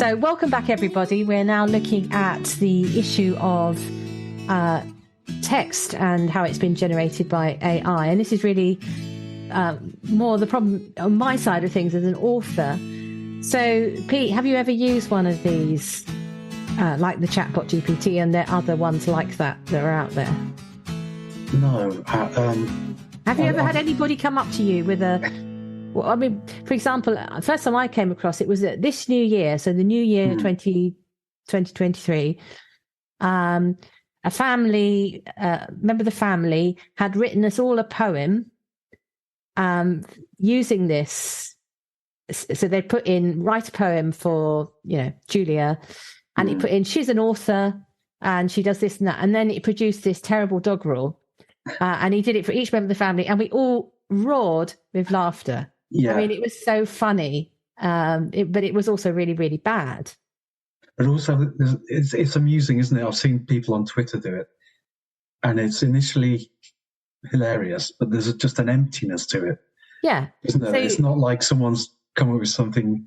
So welcome back, everybody. We're now looking at the issue of text and how it's been generated by AI. And this is really more the problem on my side of things as an author. So, Pete, have you ever used one of these, like the chatbot GPT, and there are other ones like that are out there? No. Have you ever had anybody come up to you with well, I mean, for example, first time I came across it was this new year, so the new year 2023, a family, member of the family had written us all a poem using this. So they put in, write a poem for, Julia, and it put in, she's an author and she does this and that. And then it produced this terrible doggerel. And he did it for each member of the family, and we all roared with laughter. Yeah. I mean, it was so funny, but it was also really, really bad. But also, it's amusing, isn't it? I've seen people on Twitter do it, and it's initially hilarious, but there's just an emptiness to it. Yeah. Isn't there? So, it's not like someone's come up with something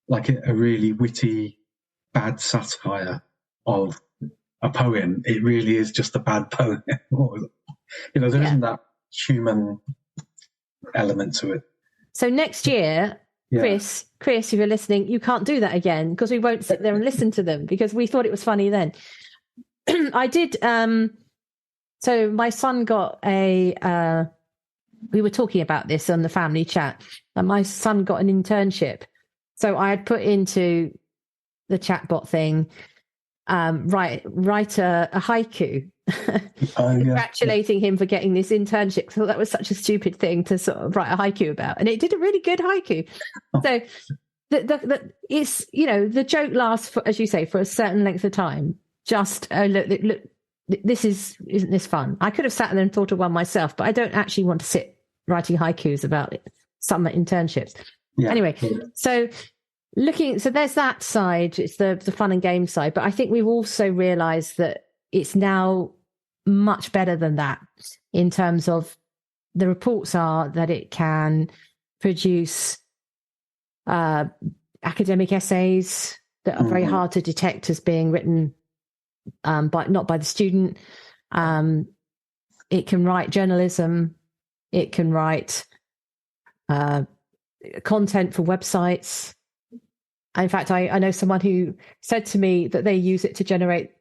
like a really witty, bad satire of a poem. It really is just a bad poem. There isn't that human element to it. So next year, Chris, if you're listening, you can't do that again, because we won't sit there and listen to them, because we thought it was funny then. I did. So my son got we were talking about this on the family chat, and my son got an internship. So I had put into the chatbot thing, write a haiku. Congratulating him for getting this internship. So that was such a stupid thing to sort of write a haiku about, and it did a really good haiku. So it's the joke lasts for, as you say, for a certain length of time. Just look, isn't this fun? I could have sat there and thought of one myself, but I don't actually want to sit writing haikus about summer internships. Anyway, so there's that side. It's the fun and game side, but I think we've also realised that it's now much better than that, in terms of the reports are that it can produce academic essays that are very hard to detect as being written not by the student. It can write journalism. It can write content for websites. In fact, I know someone who said to me that they use it to generate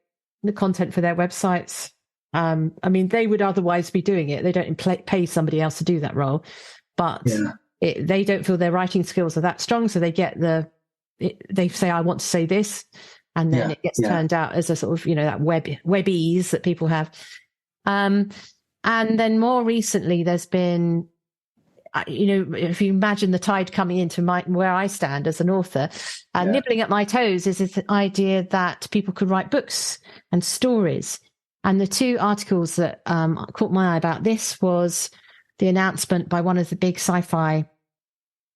the content for their websites. I mean, they would otherwise be doing it. They don't pay somebody else to do that role, but they don't feel their writing skills are that strong. So they get they say, I want to say this, and then it gets turned out as a sort of, that webbies that people have. And then more recently, there's been, if you imagine the tide coming into where I stand as an author, nibbling at my toes is this idea that people could write books and stories. And the two articles that caught my eye about this was the announcement by one of the big sci-fi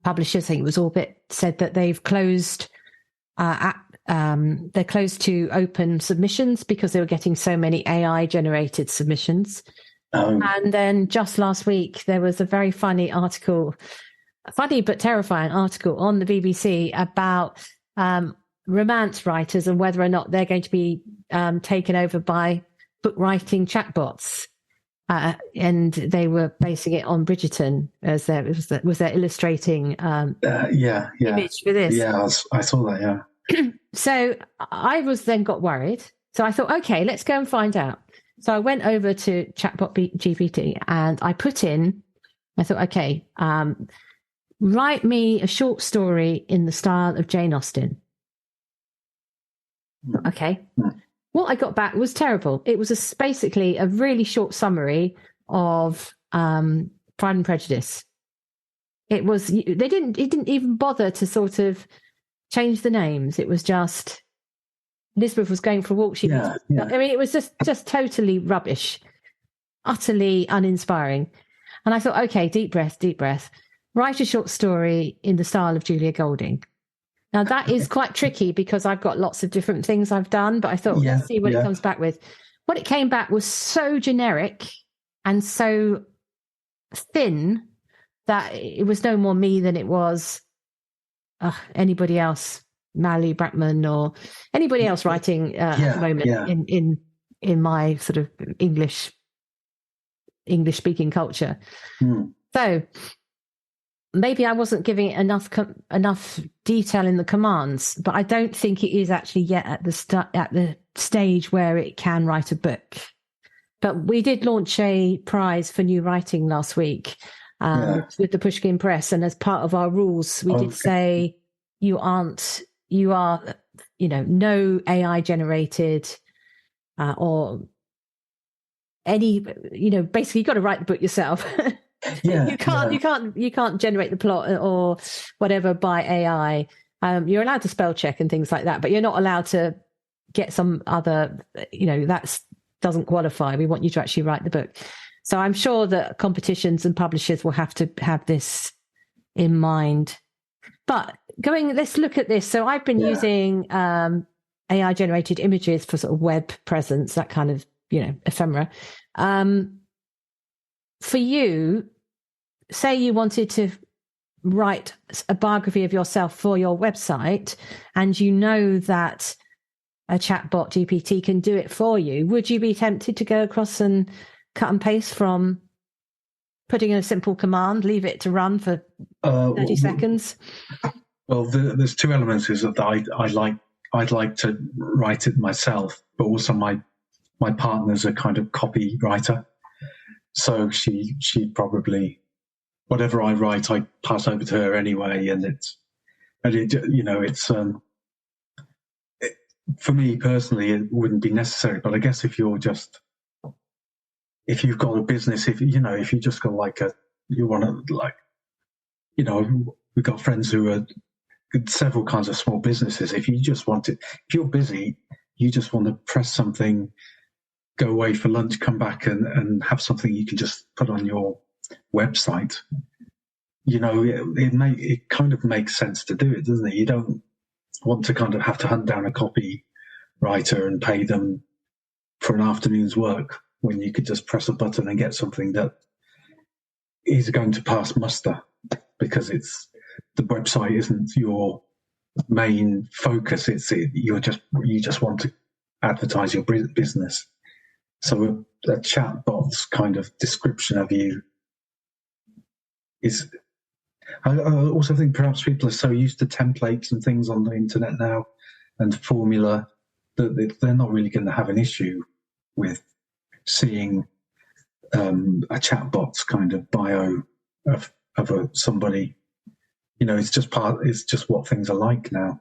publishers, I think it was Orbit, said that they've closed, they're closed to open submissions because they were getting so many AI-generated submissions. And then just last week, there was a very funny article, funny but terrifying article on the BBC about romance writers and whether or not they're going to be taken over by book writing chatbots. And they were basing it on Bridgerton as was their illustrating image for this. Yeah, I saw that, So I got worried. So I thought, okay, let's go and find out. So I went over to Chatbot GPT and I put in, I thought, okay, write me a short story in the style of Jane Austen. Okay. What I got back was terrible. It was basically a really short summary of Pride and Prejudice. It didn't even bother to sort of change the names. It was just, Elizabeth was going for a walk. I mean, it was just totally rubbish, utterly uninspiring. And I thought, okay, deep breath. Write a short story in the style of Julia Golding. Now, that is quite tricky because I've got lots of different things I've done, but I thought, let's see what it comes back with. What it came back was so generic and so thin that it was no more me than it was anybody else Mally Brackman or anybody else writing at the moment in my sort of English speaking culture. So maybe I wasn't giving it enough detail in the commands, but I don't think it is actually yet at the stage where it can write a book. But we did launch a prize for new writing last week with the Pushkin Press, and as part of our rules, we did say you are, no AI generated or any, basically you've got to write the book yourself. You can't generate the plot or whatever by AI. You're allowed to spell check and things like that, but you're not allowed to get some other, that doesn't qualify. We want you to actually write the book. So I'm sure that competitions and publishers will have to have this in mind. But let's look at this. So I've been using AI generated images for sort of web presence, that kind of, ephemera. For you, say you wanted to write a biography of yourself for your website, and you know that a chatbot GPT can do it for you, would you be tempted to go across and cut and paste from putting in a simple command, leave it to run for 30 seconds? Well, there's two elements is that I'd like to write it myself, but also my partner's a kind of copywriter. So she probably, whatever I write, I pass over to her anyway, for me personally, it wouldn't be necessary. But I guess if you've got a business, if you just got we've got friends who are several kinds of small businesses. If you're busy, you just want to press something, go away for lunch, come back and have something you can just put on your website. It kind of makes sense to do it, doesn't it? You don't want to kind of have to hunt down a copywriter and pay them for an afternoon's work when you could just press a button and get something that is going to pass muster, because the website isn't your main focus. You just want to advertise your business. So a chatbot's kind of description of you is. I also think perhaps people are so used to templates and things on the internet now and formula that they're not really going to have an issue with seeing a chatbot's kind of bio of somebody. It's just what things are like now.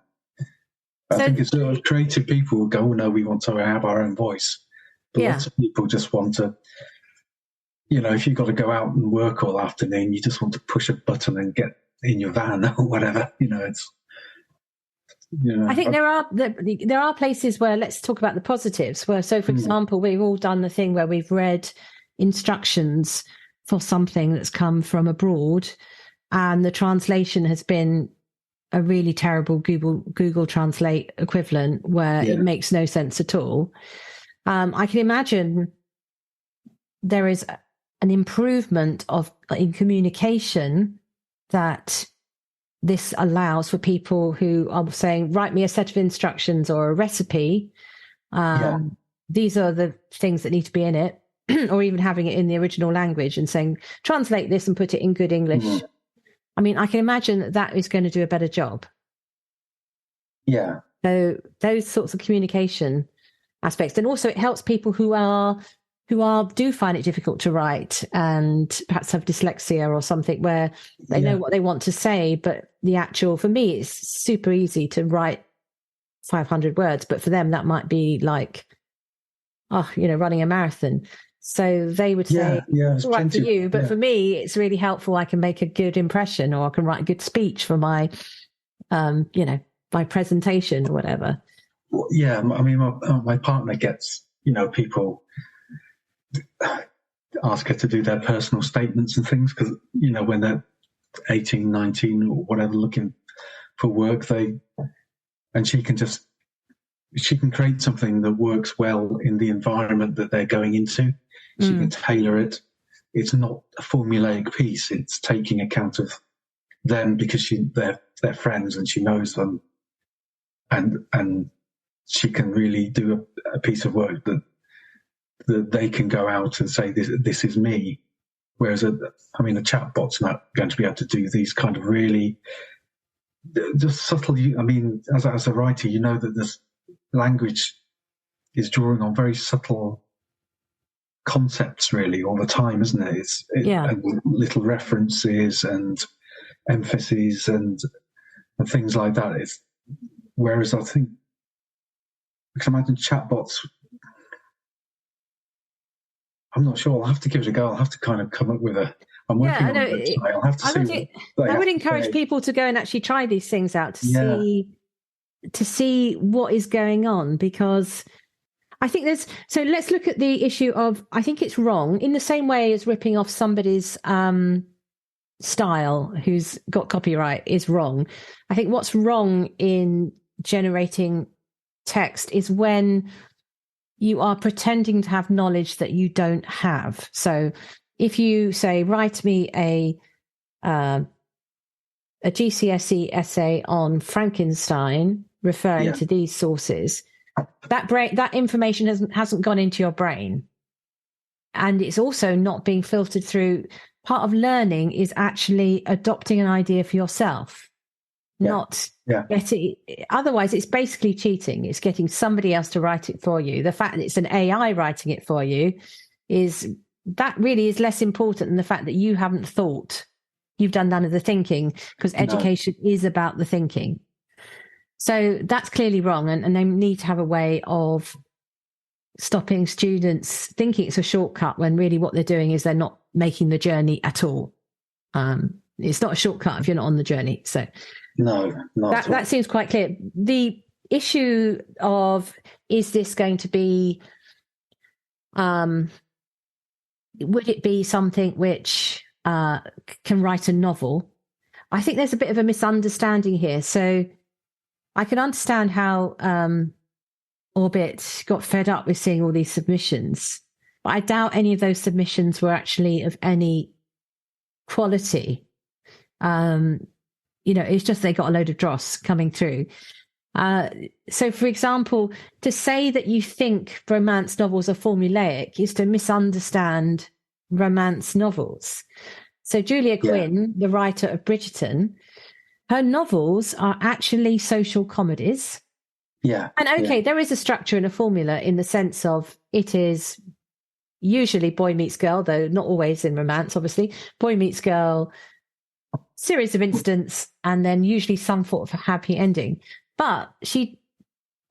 I think it's creative people who go, oh no, we want to have our own voice. But lots of people just want to, if you've got to go out and work all afternoon, you just want to push a button and get in your van or whatever. I think there are places where, let's talk about the positives, where, so for example, we've all done the thing where we've read instructions for something that's come from abroad, and the translation has been a really terrible Google Translate equivalent where it makes no sense at all. I can imagine there is an improvement in communication that this allows for people who are saying, write me a set of instructions or a recipe. These are the things that need to be in it, or even having it in the original language and saying, translate this and put it in good English. I mean, I can imagine that is going to do a better job. Yeah. So those sorts of communication aspects. And also it helps people who do find it difficult to write and perhaps have dyslexia or something, where they know what they want to say, but for me, it's super easy to write 500 words, but for them, that might be like, running a marathon. So they would say, it's all right for you, but for me, it's really helpful. I can make a good impression, or I can write a good speech for my, my presentation or whatever. Well, yeah. I mean, my partner gets, people ask her to do their personal statements and things, because, when they're 18, 19 or whatever, looking for work, and she can create something that works well in the environment that they're going into. She can tailor it. It's not a formulaic piece. It's taking account of them because they're friends and she knows them. and she can really do a piece of work that they can go out and say, this is me. Whereas a chatbot's not going to be able to do these kind of really just subtle. I mean, as a writer, you know that this language is drawing on very subtle concepts really all the time, isn't it? And little references and emphases and things like that. Whereas I think I can imagine chatbots. I'm not sure. I'll have to give it a go. I'll have to kind of come up with I'm working on it. I'll have to see. I would encourage people to go and actually try these things out to see what is going on, because I think so let's look at the issue of, I think it's wrong in the same way as ripping off somebody's style who's got copyright is wrong. I think what's wrong in generating text is when you are pretending to have knowledge that you don't have. So if you say, write me a GCSE essay on Frankenstein, referring to these sources, that information hasn't gone into your brain. And it's also not being filtered through. Part of learning is actually adopting an idea for yourself. Not getting, otherwise it's basically cheating. It's getting somebody else to write it for you. The fact that it's an AI writing it for you that really is less important than the fact that you haven't thought. You've done none of the thinking, because education is about the thinking. So that's clearly wrong, and they need to have a way of stopping students thinking it's a shortcut when really what they're doing is they're not making the journey at all. It's not a shortcut if you're not on the journey. So no, that seems quite clear. The issue of, is this going to be, would it be something which can write a novel? I think there's a bit of a misunderstanding here. So I can understand how Orbit got fed up with seeing all these submissions, but I doubt any of those submissions were actually of any quality. It's just they got a load of dross coming through. So, for example, to say that you think romance novels are formulaic is to misunderstand romance novels. So Julia Quinn, the writer of Bridgerton, her novels are actually social comedies. Yeah. And there is a structure and a formula in the sense of it is usually boy meets girl, though not always in romance, obviously. Boy meets girl, series of incidents, and then usually some sort of a happy ending. But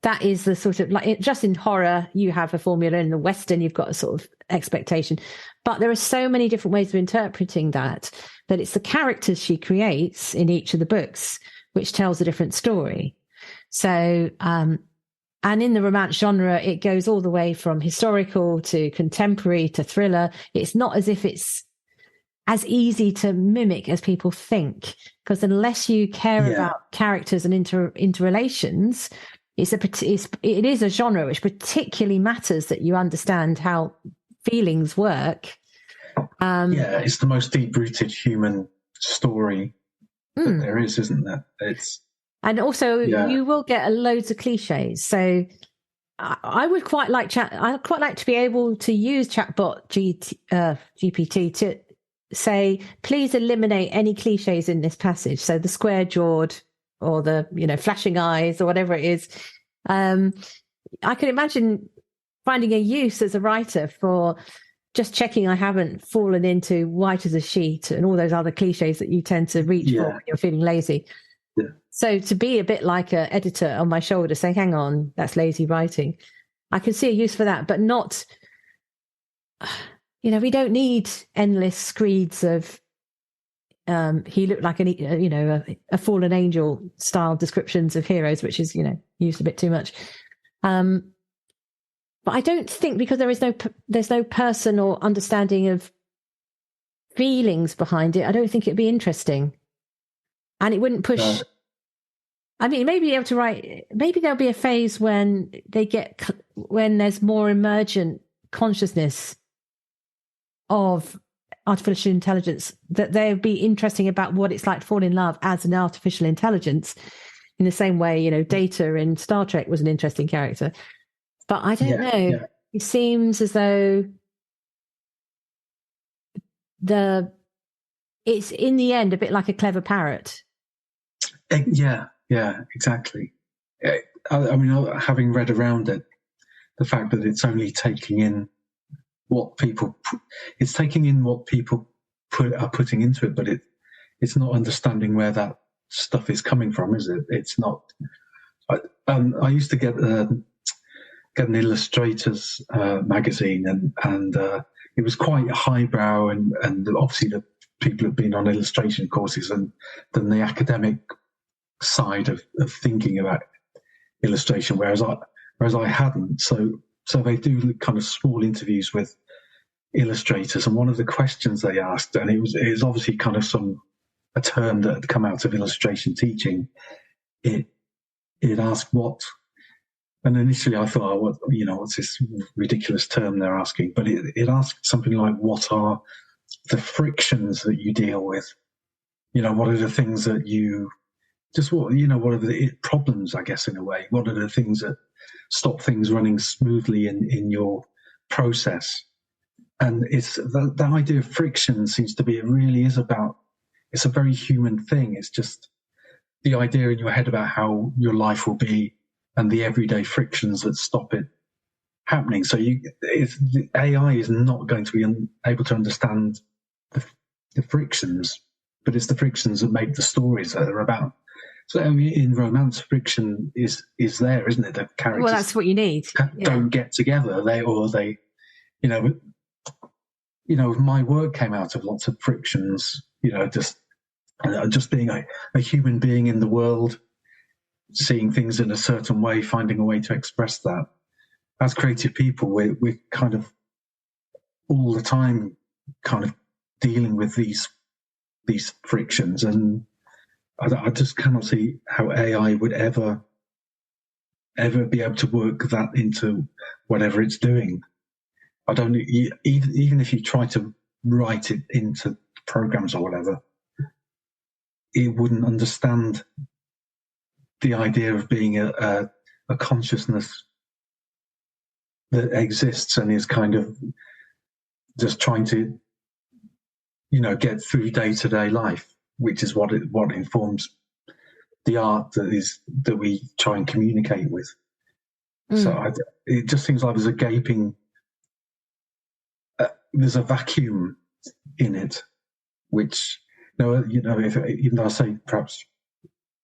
that is the sort of, like, just in horror, you have a formula. In the Western, you've got a sort of expectation. But there are so many different ways of interpreting that it's the characters she creates in each of the books which tells a different story. So, and in the romance genre, it goes all the way from historical to contemporary to thriller. It's not as if it's as easy to mimic as people think, because unless you care about characters and interrelations, it is a genre which particularly matters that you understand how feelings work. It's the most deep-rooted human story that there is, isn't it? And also, you will get loads of cliches. So I would quite like I'd quite like to be able to use chatbot GPT to say, please eliminate any cliches in this passage. So the square jawed or the flashing eyes or whatever it is. I can imagine finding a use as a writer for just checking I haven't fallen into white as a sheet and all those other cliches that you tend to reach for when you're feeling lazy. Yeah. So to be a bit like an editor on my shoulder saying, hang on, that's lazy writing. I can see a use for that, but not, we don't need endless screeds of, he looked like a fallen angel style descriptions of heroes, which is, used a bit too much. But I don't think, because there's no person or understanding of feelings behind it, I don't think it'd be interesting. And it wouldn't push. No. I mean, maybe able to write. Maybe there'll be a phase when when there's more emergent consciousness of artificial intelligence, that they'll be interesting about what it's like to fall in love as an artificial intelligence. in the same way, Data in Star Trek was an interesting character. But I don't know. Yeah. It seems as though it's in the end a bit like a clever parrot. Yeah, exactly. I mean, having read around it, the fact that it's only taking in what people are putting into it, but it's not understanding where that stuff is coming from, is it? It's not. I used to get an Illustrators magazine, and it was quite highbrow, and obviously the people have been on illustration courses and than the academic side of thinking about illustration, whereas I hadn't. So they do kind of small interviews with illustrators, and one of the questions they asked, and it was obviously kind of a term that had come out of illustration teaching. It asked what, and initially I thought, what's this ridiculous term they're asking? But it asked something like, what are the frictions that you deal with? What are the things that you what are the problems, I guess, in a way? What are the things that stop things running smoothly in your process? And it's the idea of friction seems to be, it really is about, it's a very human thing. It's just the idea in your head about how your life will be and the everyday frictions that stop it happening. So the AI is not going to be able to understand the frictions, but it's the frictions that make the stories that are about. So in romance, friction is there, isn't it? The characters, well, that's what you need. Don't get together. My work came out of lots of frictions. Just being a human being in the world, seeing things in a certain way, finding a way to express that. As creative people, we're kind of all the time kind of dealing with these frictions, and I just cannot see how AI would ever be able to work that into whatever it's doing. I don't, even if you try to write it into programs or whatever, it wouldn't understand the idea of being a consciousness that exists and is kind of just trying to, get through day-to-day life, which is what informs the art that we try and communicate with. So it just seems like there's a gaping, there's a vacuum in it, which, even though I say perhaps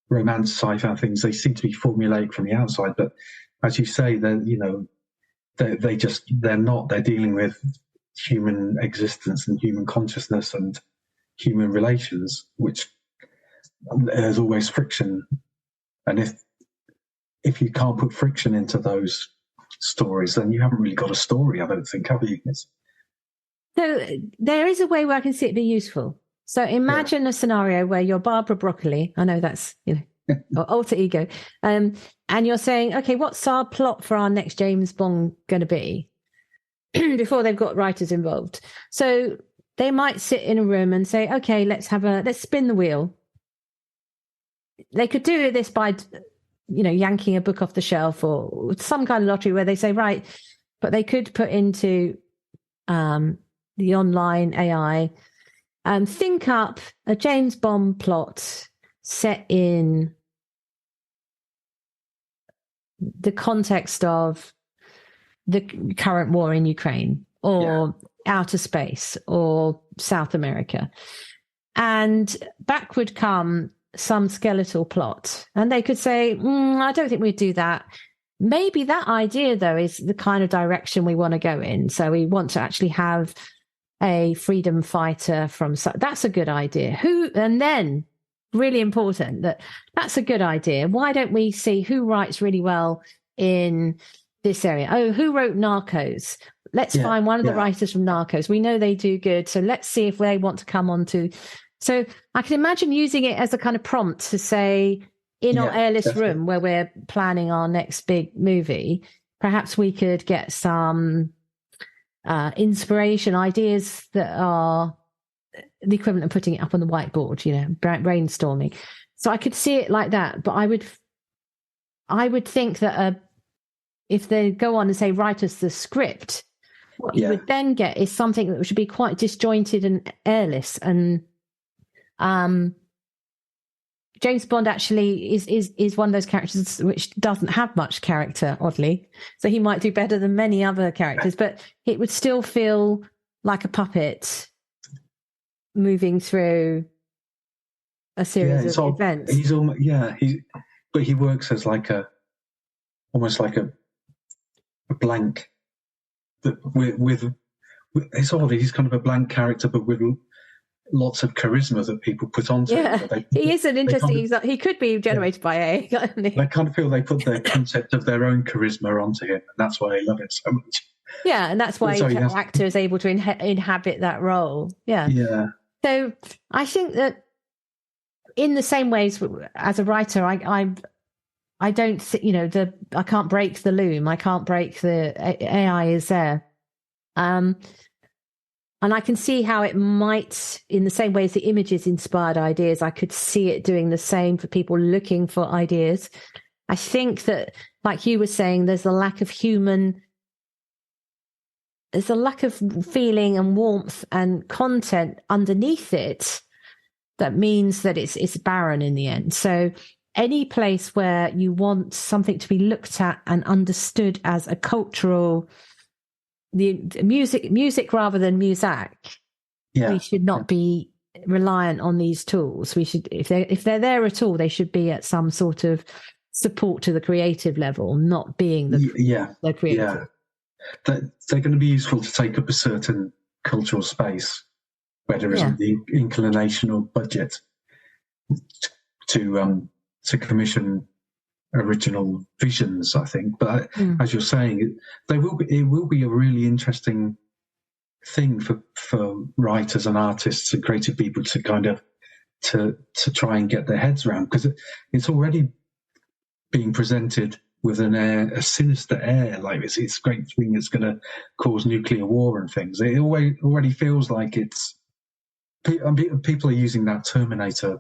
romance, sci-fi things, they seem to be formulaic from the outside, but as you say, they're not. They're dealing with human existence and human consciousness and human relations, which there's always friction. And if you can't put friction into those stories, then you haven't really got a story, I don't think, have you? So there is a way where I can see it be useful. So imagine a scenario where you're Barbara Broccoli. I know that's, or alter ego. And you're saying, okay, what's our plot for our next James Bond going to be? Before they've got writers involved. So they might sit in a room and say, okay, let's spin the wheel. They could do this by, yanking a book off the shelf or some kind of lottery where they say, right, but they could put into the online AI and think up a James Bond plot set in the context of the current war in Ukraine or outer space or South America. And back would come some skeletal plot. And they could say, I don't think we'd do that. Maybe that idea, though, is the kind of direction we want to go in. So we want to actually have a freedom fighter that's a good idea. And then really important that's a good idea. Why don't we see who writes really well in this area? Oh, who wrote Narcos? Let's find one of the writers from Narcos. We know they do good. So let's see if they want to come on to. So I can imagine using it as a kind of prompt to say, in our airless room where we're planning our next big movie, perhaps we could get some inspiration, ideas that are the equivalent of putting it up on the whiteboard, brainstorming. So I could see it like that, but I would think that if they go on and say, write us the script, what you would then get is something that should be quite disjointed and airless. And James Bond actually is one of those characters which doesn't have much character, oddly. So he might do better than many other characters, but it would still feel like a puppet moving through a series of events. But he works as almost like a blank. With it's odd. He's kind of a blank character, but with lots of charisma that people put onto him. He is an interesting. He could be generated by AI. I kind of feel they put their concept of their own charisma onto him, and that's why I love it so much. Yeah, and that's why the actor is able to inhabit that role. Yeah. Yeah. So I think that in the same ways as a writer, I don't, I can't break the loom. I can't break the AI is there. And I can see how it might, in the same way as the images inspired ideas, I could see it doing the same for people looking for ideas. I think that, like you were saying, there's a lack of feeling and warmth and content underneath it that means that it's barren in the end. So any place where you want something to be looked at and understood as a cultural, the music rather than muzak, we should not be reliant on these tools. We should, if they're there at all, they should be at some sort of support to the creative level, not being the creative. They're going to be useful to take up a certain cultural space where there isn't the inclination or budget to commission original visions, I think. But as you're saying, it will be a really interesting thing for writers and artists and creative people to kind of to try and get their heads around, because it's already being presented with a sinister air, like it's a great thing that's going to cause nuclear war and things. It already feels like people are using that Terminator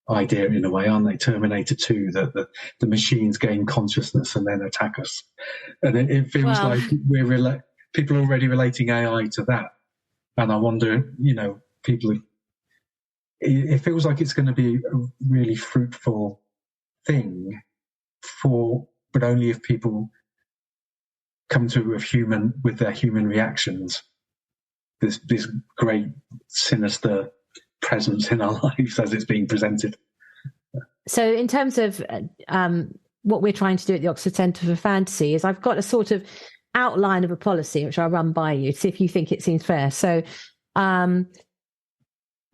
idea in a way, aren't they? Terminator 2, that the machines gain consciousness and then attack us, and it feels like people are already relating AI to that. And I wonder, it feels like it's going to be a really fruitful thing but only if people come to with their human reactions. This great sinister presence in our lives as it's being presented. So in terms of what we're trying to do at the Oxford Centre for Fantasy is I've got a sort of outline of a policy which I'll run by you to see if you think it seems fair. So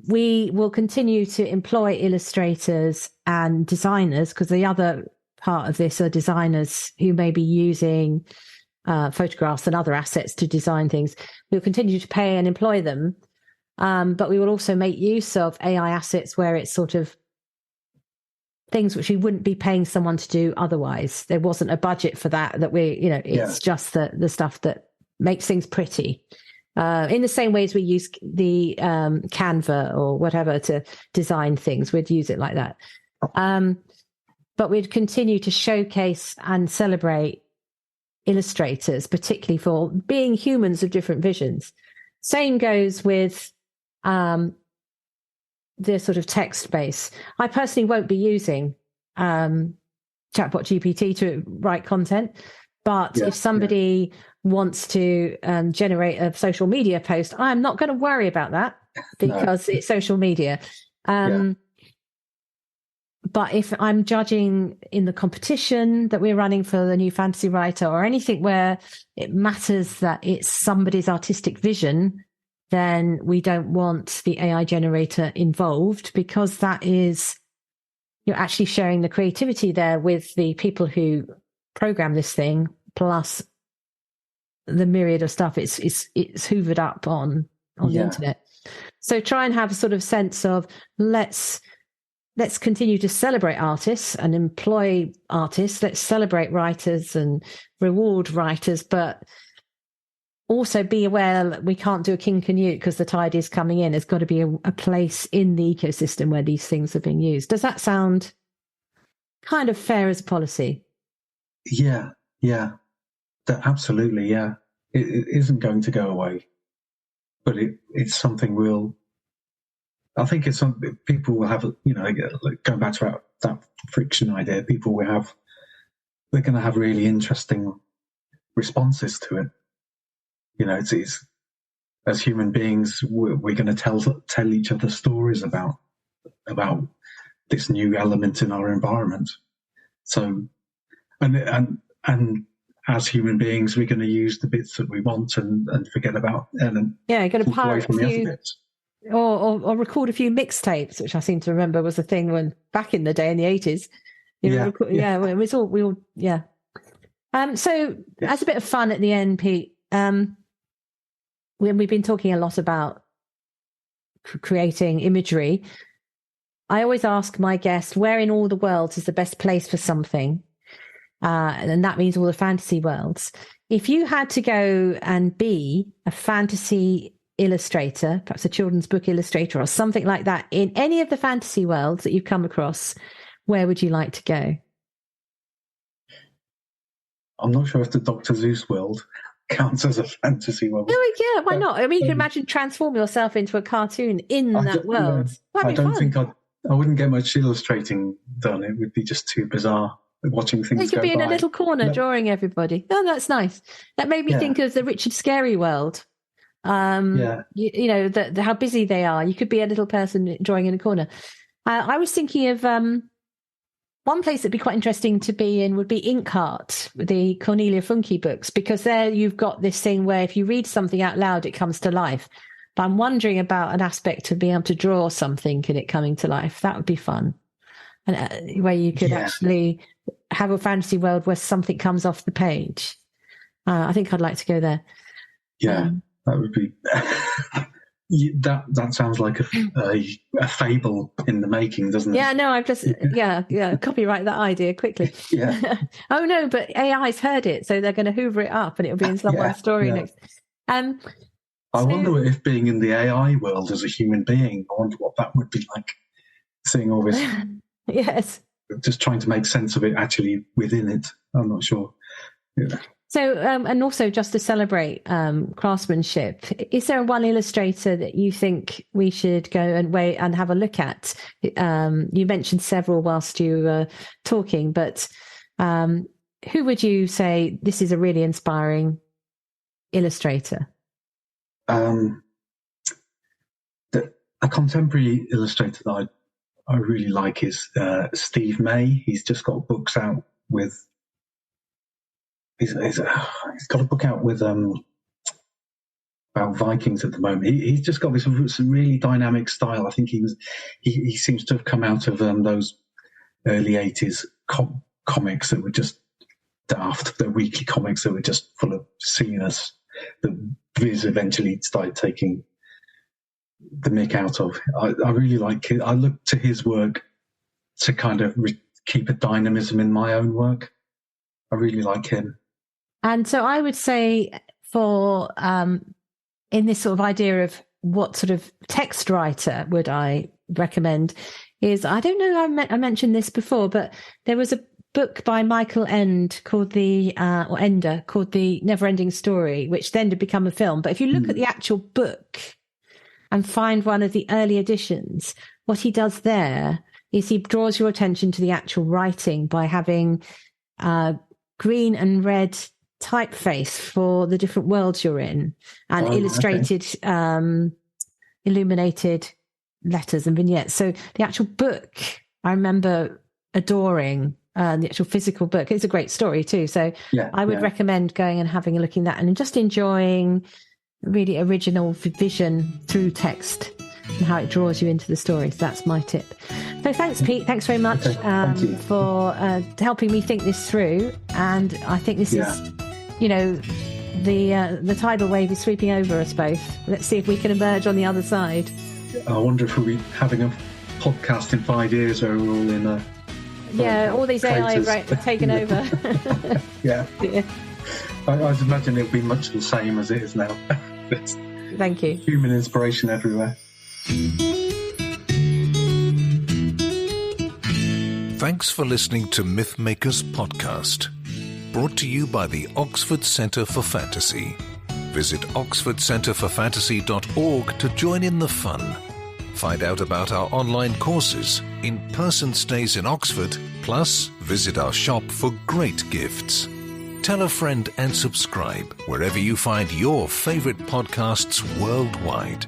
we will continue to employ illustrators and designers, because the other part of this are designers who may be using photographs and other assets to design things. We'll continue to pay and employ them. But we will also make use of AI assets where it's sort of things which we wouldn't be paying someone to do otherwise. There wasn't a budget for that it's just the stuff that makes things pretty. In the same way as we use the Canva or whatever to design things, we'd use it like that. But we'd continue to showcase and celebrate illustrators, particularly for being humans of different visions. Same goes with the sort of text base. I personally won't be using ChatBot GPT to write content, but if somebody wants to generate a social media post, I'm not going to worry about that because it's social media. But if I'm judging in the competition that we're running for the new fantasy writer or anything where it matters that it's somebody's artistic vision, then we don't want the AI generator involved, because that is, you're actually sharing the creativity there with the people who program this thing, plus the myriad of stuff it's hoovered up on the internet. So try and have a sort of sense of let's continue to celebrate artists and employ artists. Let's celebrate writers and reward writers, but also be aware that we can't do a King Canute because the tide is coming in. There's got to be a place in the ecosystem where these things are being used. Does that sound kind of fair as a policy? Yeah. Absolutely, yeah. It isn't going to go away, but it's something I think it's something people will have, going back to that friction idea, they're going to have really interesting responses to it. It's as human beings, we're going to tell each other stories about this new element in our environment. So, and as human beings, we're going to use the bits that we want and forget about and going to pirate a few, or record a few mixtapes, which I seem to remember was a thing when back in the day in the 80s. It was all. So as a bit of fun at the end, Pete. When we've been talking a lot about creating imagery, I always ask my guests, where in all the worlds is the best place for something? And that means all the fantasy worlds. If you had to go and be a fantasy illustrator, perhaps a children's book illustrator or something like that, in any of the fantasy worlds that you've come across, where would you like to go? I'm not sure if the Dr. Seuss world counts as a fantasy world. Oh, yeah, why not? I mean, you can imagine transform yourself into a cartoon in that world. I don't think I wouldn't get much illustrating done. It would be just too bizarre watching things. You could be in a little corner drawing everybody. Oh, that's nice. That made me think of the Richard Scarry world. How busy they are. You could be a little person drawing in a corner. I was thinking of one place that'd be quite interesting to be in would be Inkheart, the Cornelia Funke books, because there you've got this thing where if you read something out loud, it comes to life. But I'm wondering about an aspect of being able to draw something and it coming to life. That would be fun. And where you could actually have a fantasy world where something comes off the page. I think I'd like to go there. Yeah, that would be... that sounds like a fable in the making, doesn't it? Yeah, no, I've just copyright that idea quickly. Yeah. Oh no, but AI's heard it, so they're going to hoover it up, and it'll be in someone's story next. I wonder if being in the AI world as a human being, I wonder what that would be like. Seeing all this, yes, just trying to make sense of it actually within it. I'm not sure. Yeah. So, and also just to celebrate craftsmanship, is there one illustrator that you think we should go and have a look at? You mentioned several whilst you were talking, but who would you say this is a really inspiring illustrator? A contemporary illustrator that I really like is Steve May. He's just got books out with... He's got a book out with about Vikings at the moment. He's just got this really dynamic style. I think he seems to have come out of those early 80s comics that were just daft. The weekly comics that were just full of silliness that Viz eventually started taking the mick out of. I really like it. I look to his work to kind of keep a dynamism in my own work. I really like him. And so I would say for in this sort of idea of what sort of text writer would I recommend is, I don't know, I mentioned this before, but there was a book by Michael Ende called The Never-Ending Story, which then did become a film. But if you look at the actual book and find one of the early editions, what he does there is he draws your attention to the actual writing by having green and red typeface for the different worlds you're in, and illustrated, illuminated letters and vignettes. So the actual book, I remember adoring the actual physical book. It's a great story too. So I would recommend going and having a look in that and just enjoying really original vision through text and how it draws you into the story. So that's my tip. So thanks, Pete. Thanks very much for helping me think this through. And I think this is, the tidal wave is sweeping over us both. Let's see if we can emerge on the other side. I wonder if we'll be having a podcast in 5 years where we're all in all these AI taken over. Yeah. I'd imagine it'll be much the same as it is now. Thank you. Human inspiration everywhere. Thanks for listening to Mythmakers Podcast, brought to you by the Oxford Centre for Fantasy. Visit oxfordcentreforfantasy.org to join in the fun. Find out about our online courses, in-person stays in Oxford, plus visit our shop for great gifts. Tell a friend and subscribe wherever you find your favourite podcasts worldwide.